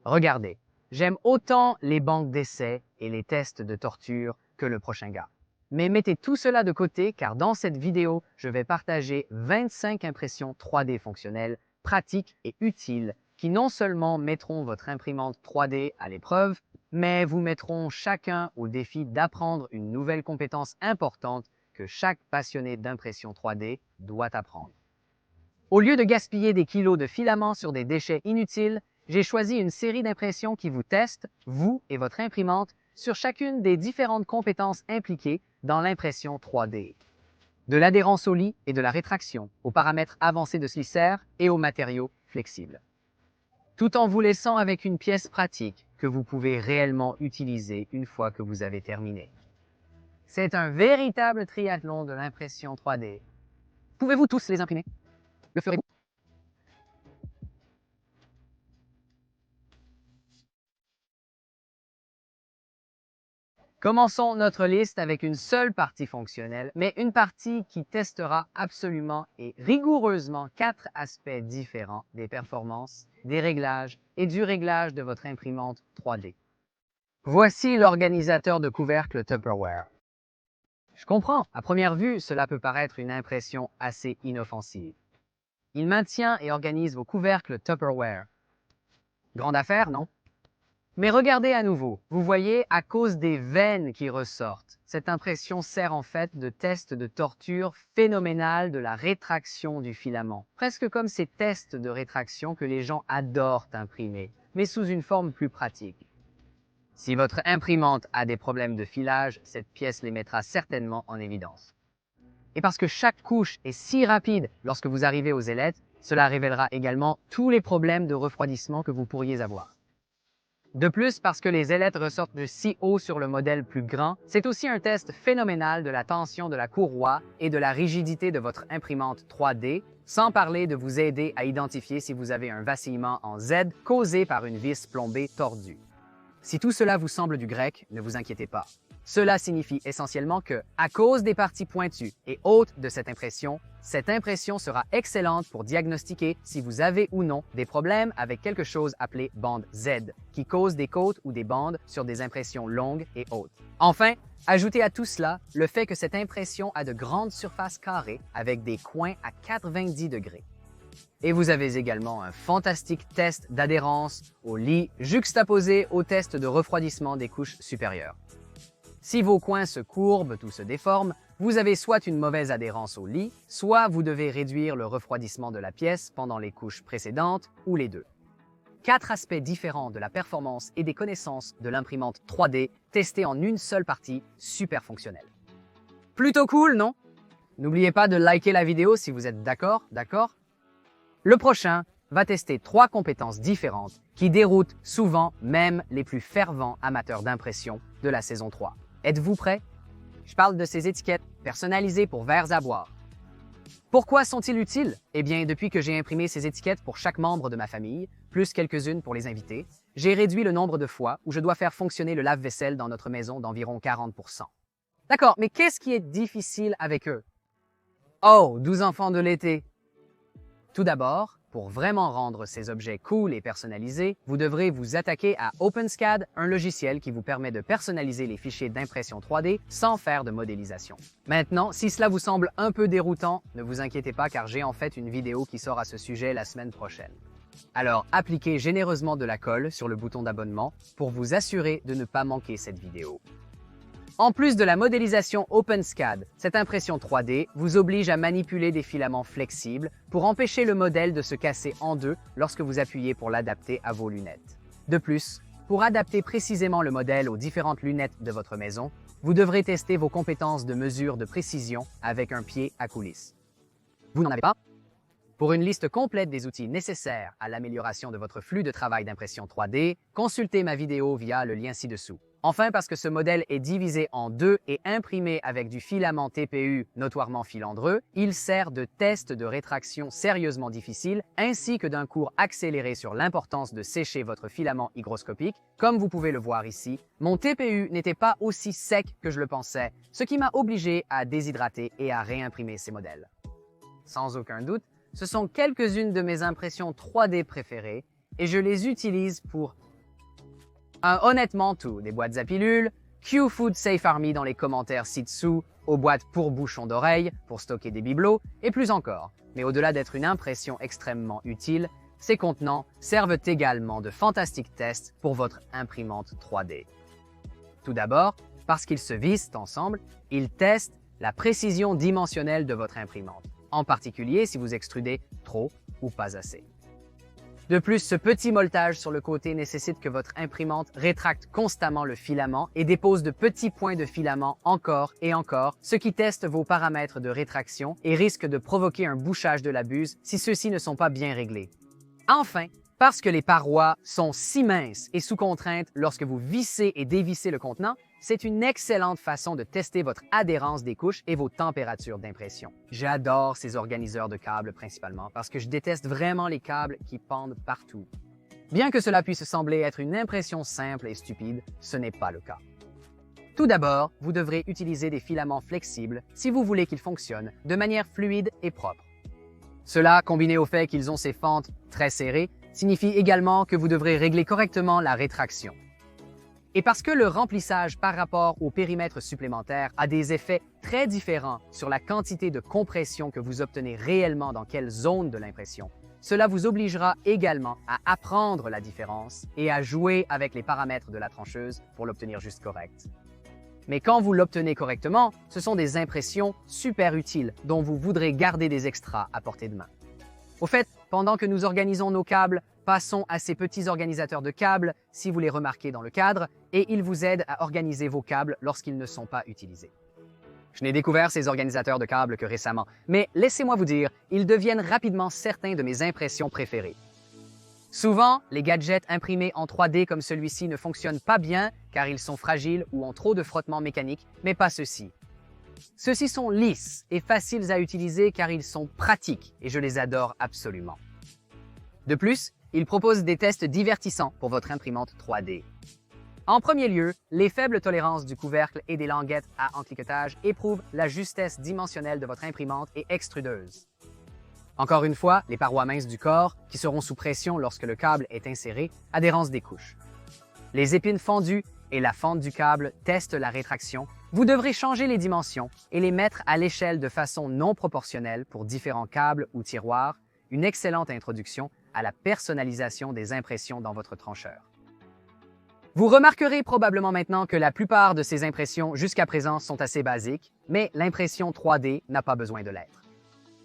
Regardez, j'aime autant les banques d'essais et les tests de torture que le prochain gars. Mais mettez tout cela de côté car dans cette vidéo, je vais partager 25 impressions 3D fonctionnelles, pratiques et utiles qui non seulement mettront votre imprimante 3D à l'épreuve, mais vous mettront chacun au défi d'apprendre une nouvelle compétence importante que chaque passionné d'impression 3D doit apprendre. Au lieu de gaspiller des kilos de filaments sur des déchets inutiles, j'ai choisi une série d'impressions qui vous testent, vous et votre imprimante, sur chacune des différentes compétences impliquées dans l'impression 3D. De l'adhérence au lit et de la rétraction, aux paramètres avancés de Slicer et aux matériaux flexibles. Tout en vous laissant avec une pièce pratique que vous pouvez réellement utiliser une fois que vous avez terminé. C'est un véritable triathlon de l'impression 3D. Pouvez-vous tous les imprimer? Le ferez-vous? Commençons notre liste avec une seule partie fonctionnelle, mais une partie qui testera absolument et rigoureusement 4 aspects différents des performances, des réglages et du réglage de votre imprimante 3D. Voici l'organisateur de couvercle Tupperware. Je comprends, à première vue, cela peut paraître une impression assez inoffensive. Il maintient et organise vos couvercles Tupperware. Grande affaire, non? Mais regardez à nouveau, vous voyez, à cause des veines qui ressortent, cette impression sert en fait de test de torture phénoménal de la rétraction du filament. Presque comme ces tests de rétraction que les gens adorent imprimer, mais sous une forme plus pratique. Si votre imprimante a des problèmes de filage, cette pièce les mettra certainement en évidence. Et parce que chaque couche est si rapide lorsque vous arrivez aux ailettes, cela révélera également tous les problèmes de refroidissement que vous pourriez avoir. De plus, parce que les ailettes ressortent de si haut sur le modèle plus grand, c'est aussi un test phénoménal de la tension de la courroie et de la rigidité de votre imprimante 3D, sans parler de vous aider à identifier si vous avez un vacillement en Z causé par une vis plombée tordue. Si tout cela vous semble du grec, ne vous inquiétez pas. Cela signifie essentiellement que, à cause des parties pointues et hautes de cette impression sera excellente pour diagnostiquer si vous avez ou non des problèmes avec quelque chose appelé bande Z, qui cause des côtes ou des bandes sur des impressions longues et hautes. Enfin, ajoutez à tout cela le fait que cette impression a de grandes surfaces carrées avec des coins à 90 degrés. Et vous avez également un fantastique test d'adhérence au lit juxtaposé au test de refroidissement des couches supérieures. Si vos coins se courbent ou se déforment, vous avez soit une mauvaise adhérence au lit, soit vous devez réduire le refroidissement de la pièce pendant les couches précédentes ou les deux. 4 aspects différents de la performance et des connaissances de l'imprimante 3D testés en une seule partie super fonctionnelle. Plutôt cool, non? N'oubliez pas de liker la vidéo si vous êtes d'accord? Le prochain va tester 3 compétences différentes qui déroutent souvent même les plus fervents amateurs d'impression de la saison 3. Êtes-vous prêts? Je parle de ces étiquettes personnalisées pour verres à boire. Pourquoi sont-ils utiles? Eh bien, depuis que j'ai imprimé ces étiquettes pour chaque membre de ma famille, plus quelques-unes pour les invités, j'ai réduit le nombre de fois où je dois faire fonctionner le lave-vaisselle dans notre maison d'environ 40%. D'accord, mais qu'est-ce qui est difficile avec eux? Oh, 12 enfants de l'été! Tout d'abord, pour vraiment rendre ces objets cool et personnalisés, vous devrez vous attaquer à OpenSCAD, un logiciel qui vous permet de personnaliser les fichiers d'impression 3D sans faire de modélisation. Maintenant, si cela vous semble un peu déroutant, ne vous inquiétez pas car j'ai en fait une vidéo qui sort à ce sujet la semaine prochaine. Alors, appliquez généreusement de la colle sur le bouton d'abonnement pour vous assurer de ne pas manquer cette vidéo. En plus de la modélisation OpenSCAD, cette impression 3D vous oblige à manipuler des filaments flexibles pour empêcher le modèle de se casser en deux lorsque vous appuyez pour l'adapter à vos lunettes. De plus, pour adapter précisément le modèle aux différentes lunettes de votre maison, vous devrez tester vos compétences de mesure de précision avec un pied à coulisse. Vous n'en avez pas? Pour une liste complète des outils nécessaires à l'amélioration de votre flux de travail d'impression 3D, consultez ma vidéo via le lien ci-dessous. Enfin, parce que ce modèle est divisé en deux et imprimé avec du filament TPU notoirement filandreux, il sert de test de rétraction sérieusement difficile, ainsi que d'un cours accéléré sur l'importance de sécher votre filament hygroscopique. Comme vous pouvez le voir ici, mon TPU n'était pas aussi sec que je le pensais, ce qui m'a obligé à déshydrater et à réimprimer ces modèles. Sans aucun doute, ce sont quelques-unes de mes impressions 3D préférées et je les utilise pour Honnêtement tout, des boîtes à pilules, Q-Food Safe Army dans les commentaires ci-dessous, aux boîtes pour bouchons d'oreilles, pour stocker des bibelots, et plus encore. Mais au-delà d'être une impression extrêmement utile, ces contenants servent également de fantastiques tests pour votre imprimante 3D. Tout d'abord, parce qu'ils se vissent ensemble, ils testent la précision dimensionnelle de votre imprimante, en particulier si vous extrudez trop ou pas assez. De plus, ce petit molletage sur le côté nécessite que votre imprimante rétracte constamment le filament et dépose de petits points de filament encore et encore, ce qui teste vos paramètres de rétraction et risque de provoquer un bouchage de la buse si ceux-ci ne sont pas bien réglés. Enfin, parce que les parois sont si minces et sous contrainte lorsque vous vissez et dévissez le contenant, c'est une excellente façon de tester votre adhérence des couches et vos températures d'impression. J'adore ces organiseurs de câbles principalement parce que je déteste vraiment les câbles qui pendent partout. Bien que cela puisse sembler être une impression simple et stupide, ce n'est pas le cas. Tout d'abord, vous devrez utiliser des filaments flexibles si vous voulez qu'ils fonctionnent de manière fluide et propre. Cela, combiné au fait qu'ils ont ces fentes très serrées, signifie également que vous devrez régler correctement la rétraction. Et parce que le remplissage par rapport au périmètre supplémentaire a des effets très différents sur la quantité de compression que vous obtenez réellement dans quelle zone de l'impression, cela vous obligera également à apprendre la différence et à jouer avec les paramètres de la trancheuse pour l'obtenir juste correct. Mais quand vous l'obtenez correctement, ce sont des impressions super utiles dont vous voudrez garder des extras à portée de main. Au fait, pendant que nous organisons nos câbles, passons à ces petits organisateurs de câbles si vous les remarquez dans le cadre et ils vous aident à organiser vos câbles lorsqu'ils ne sont pas utilisés. Je n'ai découvert ces organisateurs de câbles que récemment, mais laissez-moi vous dire, ils deviennent rapidement certains de mes impressions préférées. Souvent, les gadgets imprimés en 3D comme celui-ci ne fonctionnent pas bien car ils sont fragiles ou ont trop de frottement mécanique, mais pas ceux-ci. Ceux-ci sont lisses et faciles à utiliser car ils sont pratiques et je les adore absolument. De plus, ils proposent des tests divertissants pour votre imprimante 3D. En premier lieu, les faibles tolérances du couvercle et des languettes à encliquetage éprouvent la justesse dimensionnelle de votre imprimante et extrudeuse. Encore une fois, les parois minces du corps, qui seront sous pression lorsque le câble est inséré, adhérence des couches. Les épines fendues et la fente du câble testent la rétraction. Vous devrez changer les dimensions et les mettre à l'échelle de façon non proportionnelle pour différents câbles ou tiroirs, une excellente introduction à la personnalisation des impressions dans votre trancheur. Vous remarquerez probablement maintenant que la plupart de ces impressions jusqu'à présent sont assez basiques, mais l'impression 3D n'a pas besoin de l'être.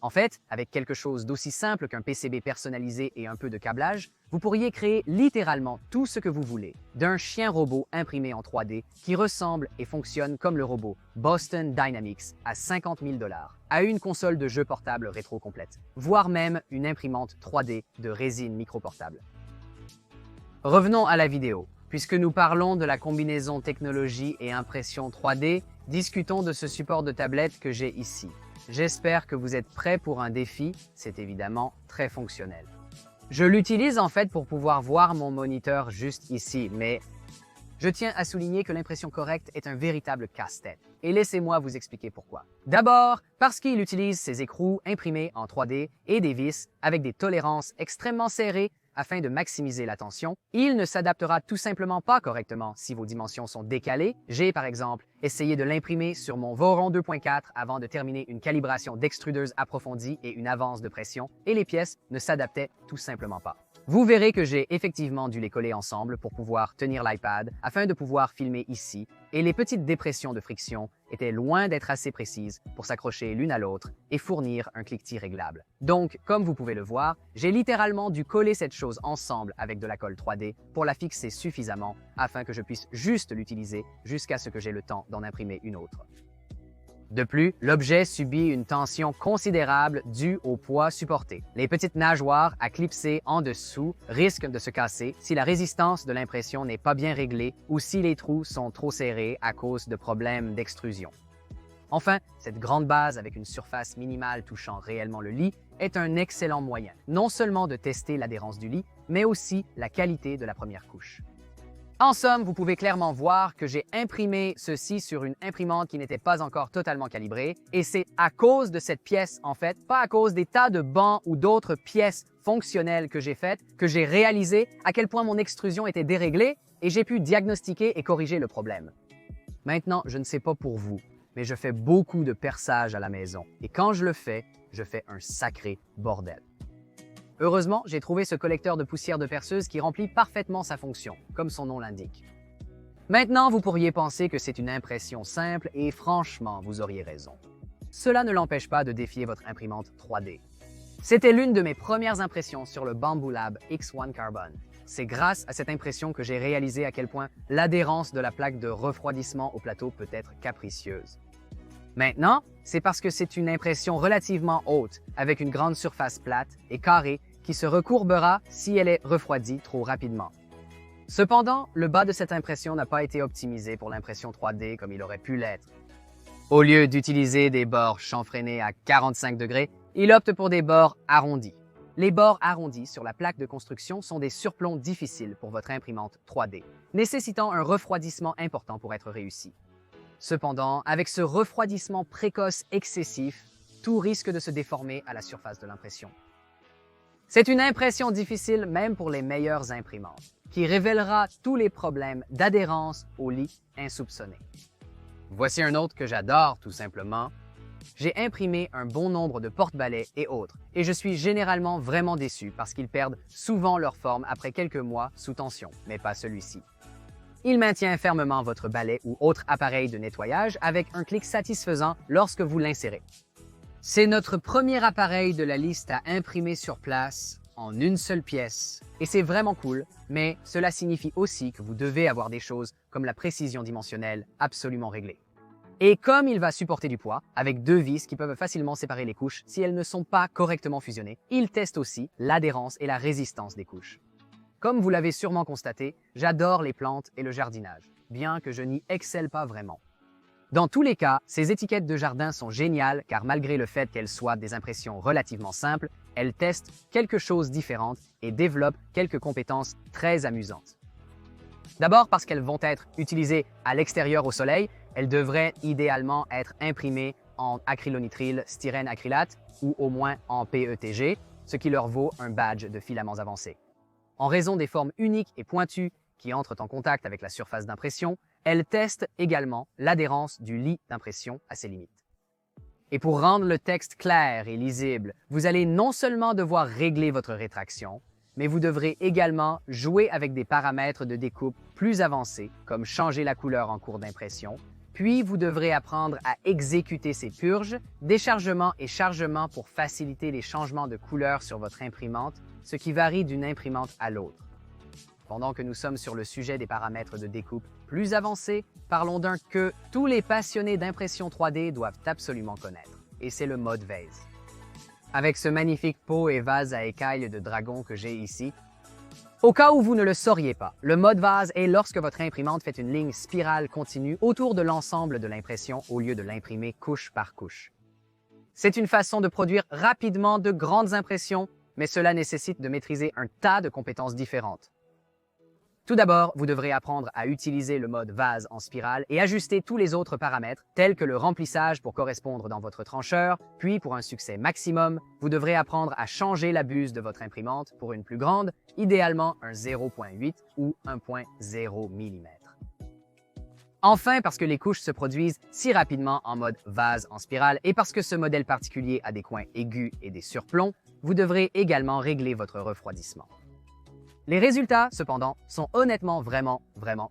En fait, avec quelque chose d'aussi simple qu'un PCB personnalisé et un peu de câblage, vous pourriez créer littéralement tout ce que vous voulez, d'un chien robot imprimé en 3D qui ressemble et fonctionne comme le robot Boston Dynamics à 50 000 $, à une console de jeu portable rétro complète, voire même une imprimante 3D de résine microportable. Revenons à la vidéo. Puisque nous parlons de la combinaison technologie et impression 3D, discutons de ce support de tablette que j'ai ici. J'espère que vous êtes prêts pour un défi, c'est évidemment très fonctionnel. Je l'utilise en fait pour pouvoir voir mon moniteur juste ici, mais je tiens à souligner que l'impression correcte est un véritable casse-tête. Et laissez-moi vous expliquer pourquoi. D'abord, parce qu'il utilise ses écrous imprimés en 3D et des vis avec des tolérances extrêmement serrées afin de maximiser la tension. Il ne s'adaptera tout simplement pas correctement si vos dimensions sont décalées. J'ai, par exemple, essayé de l'imprimer sur mon Voron 2.4 avant de terminer une calibration d'extrudeuse approfondie et une avance de pression, et les pièces ne s'adaptaient tout simplement pas. Vous verrez que j'ai effectivement dû les coller ensemble pour pouvoir tenir l'iPad afin de pouvoir filmer ici, et les petites dépressions de friction étaient loin d'être assez précises pour s'accrocher l'une à l'autre et fournir un cliquetis réglable. Donc, comme vous pouvez le voir, j'ai littéralement dû coller cette chose ensemble avec de la colle 3D pour la fixer suffisamment afin que je puisse juste l'utiliser jusqu'à ce que j'ai le temps d'en imprimer une autre. De plus, l'objet subit une tension considérable due au poids supporté. Les petites nageoires à clipser en dessous risquent de se casser si la résistance de l'impression n'est pas bien réglée ou si les trous sont trop serrés à cause de problèmes d'extrusion. Enfin, cette grande base avec une surface minimale touchant réellement le lit est un excellent moyen, non seulement de tester l'adhérence du lit, mais aussi la qualité de la première couche. En somme, vous pouvez clairement voir que j'ai imprimé ceci sur une imprimante qui n'était pas encore totalement calibrée, et c'est à cause de cette pièce, en fait, pas à cause des tas de bancs ou d'autres pièces fonctionnelle que j'ai faite, que j'ai réalisé à quel point mon extrusion était déréglée et j'ai pu diagnostiquer et corriger le problème. Maintenant, je ne sais pas pour vous, mais je fais beaucoup de perçage à la maison et quand je fais un sacré bordel. Heureusement, j'ai trouvé ce collecteur de poussière de perceuse qui remplit parfaitement sa fonction, comme son nom l'indique. Maintenant, vous pourriez penser que c'est une impression simple et franchement, vous auriez raison. Cela ne l'empêche pas de défier votre imprimante 3D. C'était l'une de mes premières impressions sur le Bambu Lab X1 Carbon. C'est grâce à cette impression que j'ai réalisé à quel point l'adhérence de la plaque de refroidissement au plateau peut être capricieuse. Maintenant, c'est parce que c'est une impression relativement haute, avec une grande surface plate et carrée qui se recourbera si elle est refroidie trop rapidement. Cependant, le bas de cette impression n'a pas été optimisé pour l'impression 3D comme il aurait pu l'être. Au lieu d'utiliser des bords chanfreinés à 45 degrés, il opte pour des bords arrondis. Les bords arrondis sur la plaque de construction sont des surplombs difficiles pour votre imprimante 3D, nécessitant un refroidissement important pour être réussi. Cependant, avec ce refroidissement précoce excessif, tout risque de se déformer à la surface de l'impression. C'est une impression difficile même pour les meilleures imprimantes, qui révélera tous les problèmes d'adhérence au lit insoupçonnés. Voici un autre que j'adore tout simplement. J'ai imprimé un bon nombre de porte-balais et autres, et je suis généralement vraiment déçu parce qu'ils perdent souvent leur forme après quelques mois sous tension, mais pas celui-ci. Il maintient fermement votre balai ou autre appareil de nettoyage avec un clic satisfaisant lorsque vous l'insérez. C'est notre premier appareil de la liste à imprimer sur place en une seule pièce, et c'est vraiment cool, mais cela signifie aussi que vous devez avoir des choses comme la précision dimensionnelle absolument réglée. Et comme il va supporter du poids, avec deux vis qui peuvent facilement séparer les couches si elles ne sont pas correctement fusionnées, il teste aussi l'adhérence et la résistance des couches. Comme vous l'avez sûrement constaté, j'adore les plantes et le jardinage, bien que je n'y excelle pas vraiment. Dans tous les cas, ces étiquettes de jardin sont géniales car malgré le fait qu'elles soient des impressions relativement simples, elles testent quelque chose de différent et développent quelques compétences très amusantes. D'abord parce qu'elles vont être utilisées à l'extérieur au soleil, elles devraient idéalement être imprimées en acrylonitrile styrène acrylate ou au moins en PETG, ce qui leur vaut un badge de filaments avancés. En raison des formes uniques et pointues qui entrent en contact avec la surface d'impression, elles testent également l'adhérence du lit d'impression à ses limites. Et pour rendre le texte clair et lisible, vous allez non seulement devoir régler votre rétraction, mais vous devrez également jouer avec des paramètres de découpe plus avancés, comme changer la couleur en cours d'impression, puis vous devrez apprendre à exécuter ces purges, déchargements et chargements pour faciliter les changements de couleur sur votre imprimante, ce qui varie d'une imprimante à l'autre. Pendant que nous sommes sur le sujet des paramètres de découpe plus avancés, parlons d'un que tous les passionnés d'impression 3D doivent absolument connaître, et c'est le mode vase. Avec ce magnifique pot et vase à écailles de dragon que j'ai ici, au cas où vous ne le sauriez pas, le mode vase est lorsque votre imprimante fait une ligne spirale continue autour de l'ensemble de l'impression au lieu de l'imprimer couche par couche. C'est une façon de produire rapidement de grandes impressions, mais cela nécessite de maîtriser un tas de compétences différentes. Tout d'abord, vous devrez apprendre à utiliser le mode vase en spirale et ajuster tous les autres paramètres, tels que le remplissage pour correspondre dans votre trancheur, puis pour un succès maximum, vous devrez apprendre à changer la buse de votre imprimante pour une plus grande, idéalement un 0.8 ou 1.0 mm. Enfin, parce que les couches se produisent si rapidement en mode vase en spirale et parce que ce modèle particulier a des coins aigus et des surplombs, vous devrez également régler votre refroidissement. Les résultats, cependant, sont honnêtement vraiment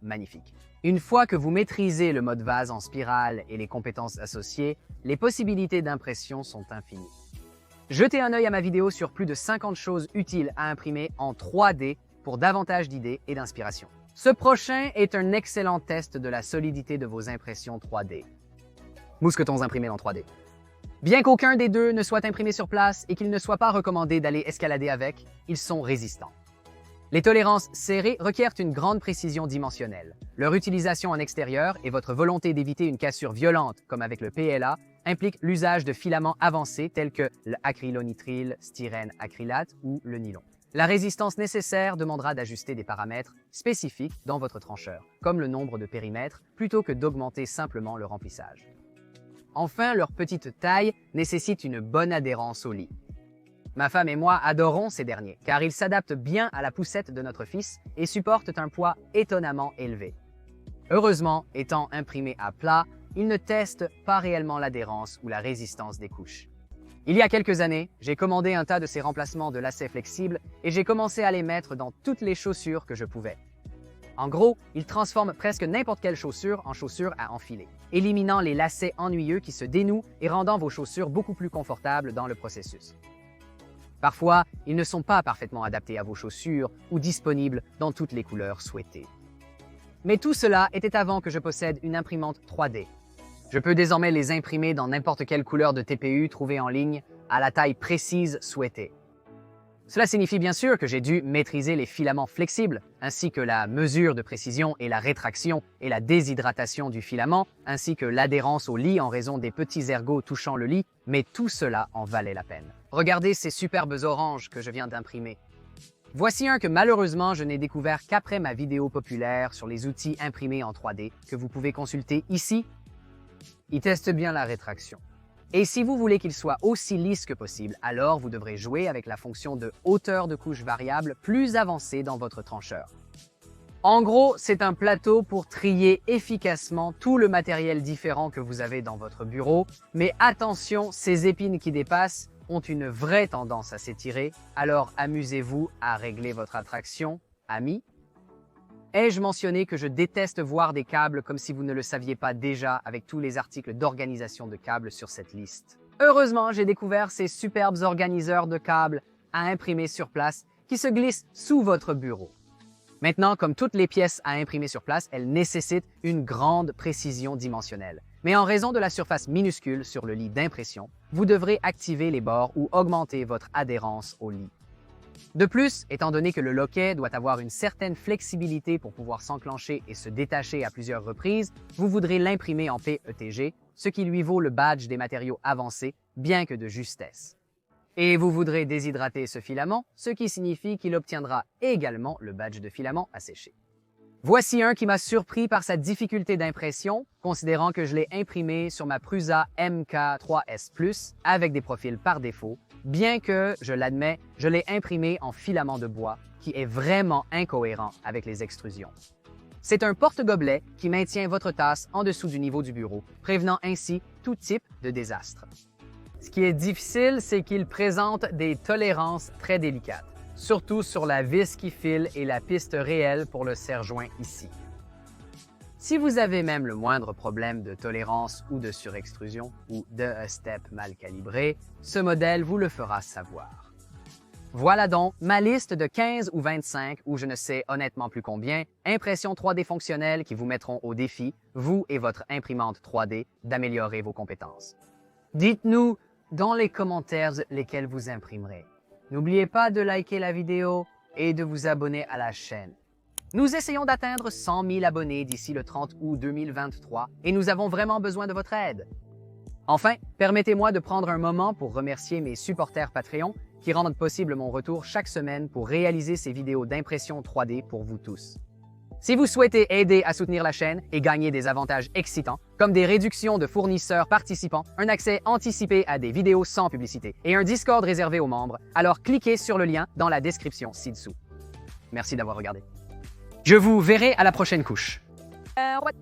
magnifiques. Une fois que vous maîtrisez le mode vase en spirale et les compétences associées, les possibilités d'impression sont infinies. Jetez un œil à ma vidéo sur plus de 50 choses utiles à imprimer en 3D pour davantage d'idées et d'inspiration. Ce prochain est un excellent test de la solidité de vos impressions 3D. Mousquetons imprimés en 3D. Bien qu'aucun des deux ne soit imprimé sur place et qu'il ne soit pas recommandé d'aller escalader avec, ils sont résistants. Les tolérances serrées requièrent une grande précision dimensionnelle. Leur utilisation en extérieur et votre volonté d'éviter une cassure violente, comme avec le PLA, impliquent l'usage de filaments avancés tels que l'acrylonitrile styrène acrylate ou le nylon. La résistance nécessaire demandera d'ajuster des paramètres spécifiques dans votre trancheur, comme le nombre de périmètres, plutôt que d'augmenter simplement le remplissage. Enfin, leur petite taille nécessite une bonne adhérence au lit. Ma femme et moi adorons ces derniers, car ils s'adaptent bien à la poussette de notre fils et supportent un poids étonnamment élevé. Heureusement, étant imprimés à plat, ils ne testent pas réellement l'adhérence ou la résistance des couches. Il y a quelques années, j'ai commandé un tas de ces remplacements de lacets flexibles et j'ai commencé à les mettre dans toutes les chaussures que je pouvais. En gros, ils transforment presque n'importe quelle chaussure en chaussure à enfiler, éliminant les lacets ennuyeux qui se dénouent et rendant vos chaussures beaucoup plus confortables dans le processus. Parfois, ils ne sont pas parfaitement adaptés à vos chaussures ou disponibles dans toutes les couleurs souhaitées. Mais tout cela était avant que je possède une imprimante 3D. Je peux désormais les imprimer dans n'importe quelle couleur de TPU trouvée en ligne, à la taille précise souhaitée. Cela signifie bien sûr que j'ai dû maîtriser les filaments flexibles, ainsi que la mesure de précision et la rétraction et la déshydratation du filament, ainsi que l'adhérence au lit en raison des petits ergots touchant le lit, mais tout cela en valait la peine. Regardez ces superbes oranges que je viens d'imprimer. Voici un que malheureusement je n'ai découvert qu'après ma vidéo populaire sur les outils imprimés en 3D que vous pouvez consulter ici. Il teste bien la rétraction. Et si vous voulez qu'il soit aussi lisse que possible, alors vous devrez jouer avec la fonction de hauteur de couche variable plus avancée dans votre trancheur. En gros, c'est un plateau pour trier efficacement tout le matériel différent que vous avez dans votre bureau, mais attention, ces épines qui dépassent ont une vraie tendance à s'étirer, alors amusez-vous à régler votre attraction, amis. Ai-je mentionné que je déteste voir des câbles comme si vous ne le saviez pas déjà avec tous les articles d'organisation de câbles sur cette liste? Heureusement, j'ai découvert ces superbes organiseurs de câbles à imprimer sur place qui se glissent sous votre bureau. Maintenant, comme toutes les pièces à imprimer sur place, elles nécessitent une grande précision dimensionnelle. Mais en raison de la surface minuscule sur le lit d'impression, vous devrez activer les bords ou augmenter votre adhérence au lit. De plus, étant donné que le loquet doit avoir une certaine flexibilité pour pouvoir s'enclencher et se détacher à plusieurs reprises, vous voudrez l'imprimer en PETG, ce qui lui vaut le badge des matériaux avancés, bien que de justesse. Et vous voudrez déshydrater ce filament, ce qui signifie qu'il obtiendra également le badge de filament asséché. Voici un qui m'a surpris par sa difficulté d'impression, considérant que je l'ai imprimé sur ma Prusa MK3S Plus avec des profils par défaut, bien que, je l'admets, je l'ai imprimé en filament de bois, qui est vraiment incohérent avec les extrusions. C'est un porte-gobelet qui maintient votre tasse en dessous du niveau du bureau, prévenant ainsi tout type de désastre. Ce qui est difficile, c'est qu'il présente des tolérances très délicates, surtout sur la vis qui file et la piste réelle pour le serre-joint ici. Si vous avez même le moindre problème de tolérance ou de surextrusion ou de step mal calibré, ce modèle vous le fera savoir. Voilà donc ma liste de 15 ou 25, ou je ne sais honnêtement plus combien, impressions 3D fonctionnelles qui vous mettront au défi, vous et votre imprimante 3D, d'améliorer vos compétences. Dites-nous dans les commentaires lesquels vous imprimerez. N'oubliez pas de liker la vidéo et de vous abonner à la chaîne. Nous essayons d'atteindre 100 000 abonnés d'ici le 30 août 2023 et nous avons vraiment besoin de votre aide. Enfin, permettez-moi de prendre un moment pour remercier mes supporters Patreon qui rendent possible mon retour chaque semaine pour réaliser ces vidéos d'impression 3D pour vous tous. Si vous souhaitez aider à soutenir la chaîne et gagner des avantages excitants, comme des réductions de fournisseurs participants, un accès anticipé à des vidéos sans publicité et un Discord réservé aux membres, alors cliquez sur le lien dans la description ci-dessous. Merci d'avoir regardé. Je vous verrai à la prochaine couche. Ouais.